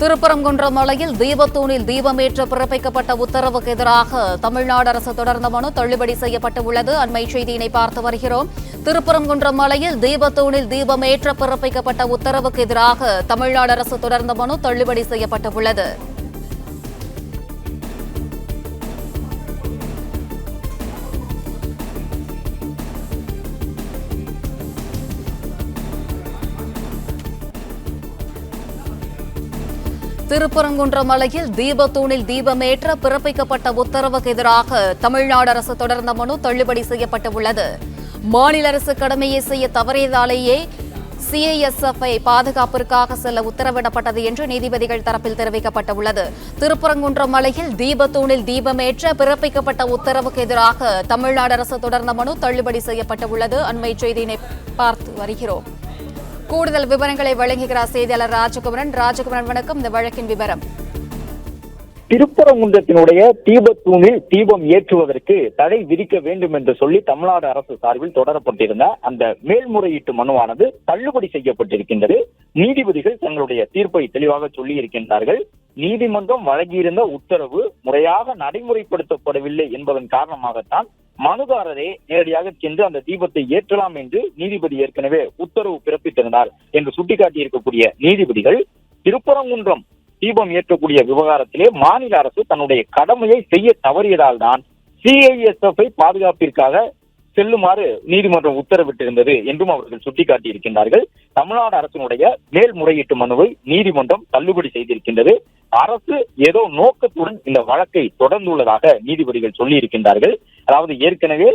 திருப்பரங்குன்றம் மலையில் தீபத்தூணில் தீபமேற்ற பிறப்பிக்கப்பட்ட உத்தரவுக்கு எதிராக தமிழ்நாடு அரசு தொடர்ந்த மனு தள்ளுபடி செய்யப்பட்டுள்ளது. அண்மை செய்தியினை பார்த்து வருகிறோம். திருப்பரங்குன்றம் மலையில் தீபத்தூணில் தீபமேற்ற பிறப்பிக்கப்பட்ட உத்தரவுக்கு எதிராக தமிழ்நாடு அரசு தொடர்ந்த மனு தள்ளுபடி செய்யப்பட்டுள்ளது. திருப்பரங்குன்றம் மலையில் தீபத்தூணில் தீபமேற்ற பிறப்பிக்கப்பட்ட உத்தரவுக்கு எதிராக தமிழ்நாடு அரசு தொடர்ந்த மனு தள்ளுபடி செய்யப்பட்டுள்ளது. மாநில அரசு கடமையை செய்ய தவறியதாலேயே சிஐஎஸ்எஃப்ஐ பாதுகாப்பிற்காக செல்ல உத்தரவிடப்பட்டது என்று நீதிபதிகள் தரப்பில் தெரிவிக்கப்பட்டுள்ளது. திருப்பரங்குன்றம் மலையில் தீபத்தூணில் தீபமேற்ற பிறப்பிக்கப்பட்ட உத்தரவுக்கு எதிராக தமிழ்நாடு அரசு தொடர்ந்த மனு தள்ளுபடி செய்யப்பட்டுள்ளது. அண்மை செய்தியினை பார்த்து வருகிறோம். கூடுதல் விவரங்களை வழங்குகிறார் செய்தியாளர் ராஜகுமரன். வணக்கம். இந்த வழக்கின் விவரம். திருப்பரங்குன்றத்தினுடைய தீபத்தூணில் தீபம் ஏற்றுவதற்கு தடை விதிக்க வேண்டும் என்று சொல்லி தமிழ்நாடு அரசு சார்பில் தொடரப்பட்டிருந்த அந்த மேல்முறையீட்டு மனுவானது தள்ளுபடி செய்யப்பட்டிருக்கின்றது. நீதிபதிகள் தங்களுடைய தீர்ப்பை தெளிவாக சொல்லி இருக்கின்றார்கள். நீதிமன்றம் வழங்கியிருந்த உத்தரவு முறையாக நடைமுறைப்படுத்தப்படவில்லை என்பதன் காரணமாகத்தான் மனுதாரரே நேரடியாக சென்று அந்த தீபத்தை ஏற்றலாம் என்று நீதிபதி ஏற்கனவே உத்தரவு பிறப்பித்திருந்தார் என்று சுட்டிக்காட்டி இருக்கக்கூடிய நீதிபதிகள் திருப்பரங்குன்றம் தீபம் ஏற்றக்கூடிய விவகாரத்திலே மாநில அரசு தன்னுடைய கடமையை செய்ய தவறியதால் தான் சிஐஎஸ்எஃப்ஐ பாதுகாப்பிற்காக செல்லுமாறு நீதிமன்றம் உத்தரவிட்டிருந்தது என்றும் அவர்கள் சுட்டிக்காட்டி இருக்கின்றார்கள். தமிழ்நாடு அரசினுடைய மேல்முறையீட்டு மனுவை நீதிமன்றம் தள்ளுபடி செய்திருக்கின்றது. அரசு ஏதோ நோக்கத்துடன் இந்த வழக்கை தொடர்ந்துள்ளதாக நீதிபதிகள் சொல்லி இருக்கின்றார்கள். அதாவது ஏற்கனவே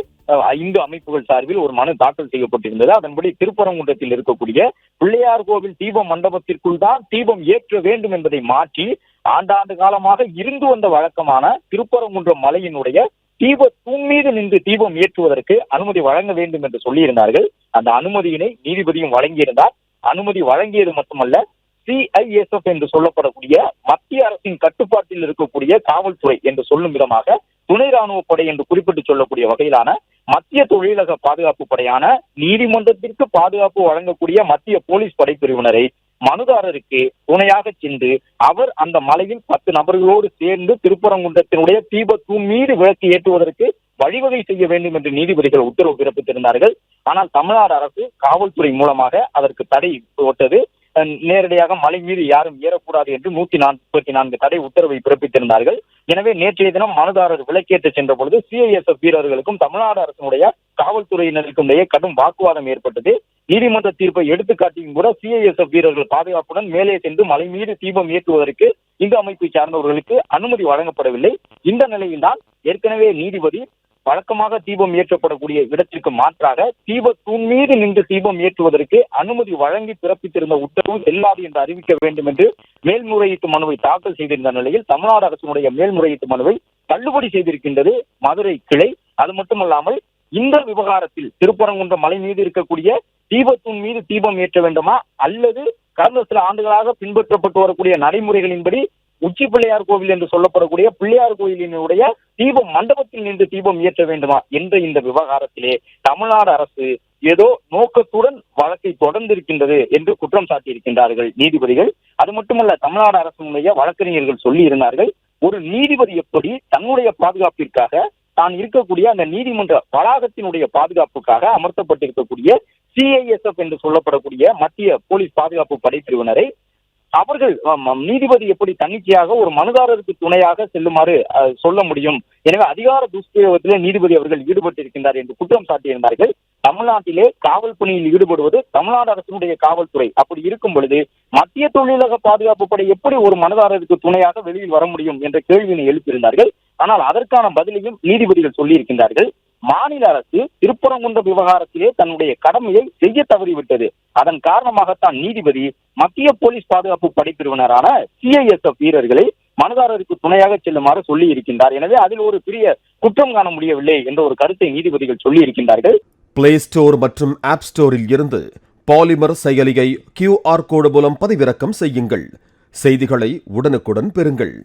இந்து அமைப்புகள் சார்பில் ஒரு மனு தாக்கல் செய்யப்பட்டிருந்தது. அதன்படி திருப்பரங்குன்றத்தில் இருக்கக்கூடிய பிள்ளையார் கோவில் தீப மண்டபத்திற்குள் தான் தீபம் ஏற்ற வேண்டும் என்பதை மாற்றி ஆண்டாண்டு காலமாக இருந்து வந்த வழக்கமான திருப்பரங்குன்றம் மலையினுடைய தீபத்தூண் மீது நின்று தீபம் ஏற்றுவதற்கு அனுமதி வழங்க வேண்டும் என்று சொல்லியிருந்தார்கள். அந்த அனுமதியினை நீதிபதியும் வழங்கியிருந்தார். அனுமதி வழங்கியது மட்டுமல்ல, சிஐஎஸ்எஃப் என்று சொல்லப்படக்கூடிய மத்திய அரசின் கட்டுப்பாட்டில் இருக்கக்கூடிய காவல்துறை என்று சொல்லும் விதமாக துணை ராணுவ படை என்று குறிப்பிட்டு சொல்லக்கூடிய வகையிலான மத்திய தொழிலக பாதுகாப்பு படையான நீதிமன்றத்திற்கு பாதுகாப்பு வழங்கக்கூடிய மத்திய போலீஸ் படைப்பிரிவினரை மனுதாரருக்கு துணையாக சென்று அவர் அந்த மலையில் 10 நபர்களோடு சேர்ந்து திருப்பரங்குன்றத்தினுடைய தீபத்தூண் மீது விளக்கு ஏற்றுவதற்கு வழிவகை செய்ய வேண்டும் என்று நீதிபதிகள் உத்தரவு பிறப்பித்திருந்தார்கள். ஆனால் தமிழ்நாடு அரசு காவல்துறை மூலமாக அதற்கு தடை போட்டது. நேரடியாக மலை மீது யாரும் ஏறக்கூடாது என்று 144 தடை உத்தரவை பிறப்பித்திருந்தார்கள். எனவே நேற்றைய தினம் மனுதாரர் விலக்கேற்ற சென்ற பொழுது சிஐஎஸ்எஃப் வீரர்களுக்கும் தமிழ்நாடு அரசினுடைய காவல்துறையினருக்கும் இடையே கடும் வாக்குவாதம் ஏற்பட்டது. நீதிமன்ற தீர்ப்பை எடுத்துக்காட்டியும் கூட சிஐஎஸ்எஃப் வீரர்கள் பாதுகாப்புடன் மேலே சென்று மலை மீது தீபம் ஏற்றுவதற்கு இந்து அமைப்பை சார்ந்தவர்களுக்கு அனுமதி வழங்கப்படவில்லை. இந்த நிலையில்தான் ஏற்கனவே நீதிபதி வழக்கமாக தீபம் ஏற்றப்படக்கூடிய இடத்திற்கு மாற்றாக தீபத்தூண் மீது நின்று தீபம் ஏற்றுவதற்கு அனுமதி வழங்கி பிறப்பித்திருந்த உத்தரவு செல்லாது என்று அறிவிக்க வேண்டும் என்று மேல்முறையீட்டு மனுவை தாக்கல் செய்திருந்த நிலையில் தமிழ்நாடு அரசினுடைய மேல்முறையீட்டு மனுவை தள்ளுபடி செய்திருக்கின்றது மதுரை கிளை. அது மட்டுமல்லாமல் இந்த விவகாரத்தில் திருப்பரங்குன்றம் மலை மீது இருக்கக்கூடிய தீபத்தூண் மீது தீபம் ஏற்ற வேண்டுமா அல்லது கடந்த சில ஆண்டுகளாக பின்பற்றப்பட்டு வரக்கூடிய நடைமுறைகளின்படி உச்சி பிள்ளையார் கோவில் என்று சொல்லப்படக்கூடிய பிள்ளையார் கோயிலினுடைய தீப மண்டபத்தில் நின்று தீபம் ஏற்ற வேண்டுமா என்ற இந்த விவகாரத்திலே தமிழ்நாடு அரசு ஏதோ நோக்கத்துடன் வழக்கை தொடர்ந்திருக்கின்றது என்று குற்றம் சாட்டியிருக்கின்றார்கள் நீதிபதிகள். அது மட்டுமல்ல, தமிழ்நாடு அரசினுடைய வழக்கறிஞர்கள் சொல்லி இருந்தார்கள், ஒரு நீதிபதி எப்படி தன்னுடைய பாதுகாப்பிற்காக தான் இருக்கக்கூடிய அந்த நீதிமன்ற வளாகத்தினுடைய பாதுகாப்புக்காக அமர்த்தப்பட்டிருக்கக்கூடிய சிஐஎஸ்எஃப் என்று சொல்லப்படக்கூடிய மத்திய போலீஸ் பாதுகாப்பு படைப்பிரிவினரை அவர்கள் நீதிபதி எப்படி தன்னிச்சையாக ஒரு மனுதாரருக்கு துணையாக செல்லுமாறு சொல்ல முடியும்? எனவே அதிகார துஷ்பிரயோகத்திலே நீதிபதி அவர்கள் ஈடுபட்டிருக்கின்றார் என்று குற்றம் சாட்டியிருந்தார்கள். தமிழ்நாட்டிலே காவல் பணியில் ஈடுபடுவது தமிழ்நாடு அரசினுடைய காவல்துறை. அப்படி இருக்கும் பொழுது மத்திய தொழிலக பாதுகாப்பு படை எப்படி ஒரு மனுதாரருக்கு துணையாக வெளியில் வர முடியும் என்ற கேள்வியினை எழுப்பியிருந்தார்கள். ஆனால் அதற்கான பதிலையும் நீதிபதிகள் சொல்லியிருக்கின்றார்கள். மாநில அரசு திருப்பரங்குன்ற விவகாரத்திலே தன்னுடைய கடமையை செய்ய தவறிவிட்டது. அதன் காரணமாகத்தான் நீதிபதி மத்திய போலீஸ் பாதுகாப்பு படைப்பிரிவினரான சிஐஎஸ்எஃப் வீரர்களை மனுதாரருக்கு துணையாக செல்லுமாறு சொல்லி இருக்கின்றார். எனவே அதில் ஒரு பெரிய குற்றம் காண முடியவில்லை என்ற ஒரு கருத்தை நீதிபதிகள் சொல்லி இருக்கின்றார்கள். பிளே ஸ்டோர் மற்றும் ஆப் ஸ்டோரில் இருந்து பாலிமர் செயலியை QR கோடு மூலம் பதிவிறக்கம் செய்யுங்கள். செய்திகளை உடனுக்குடன் பெறுங்கள்.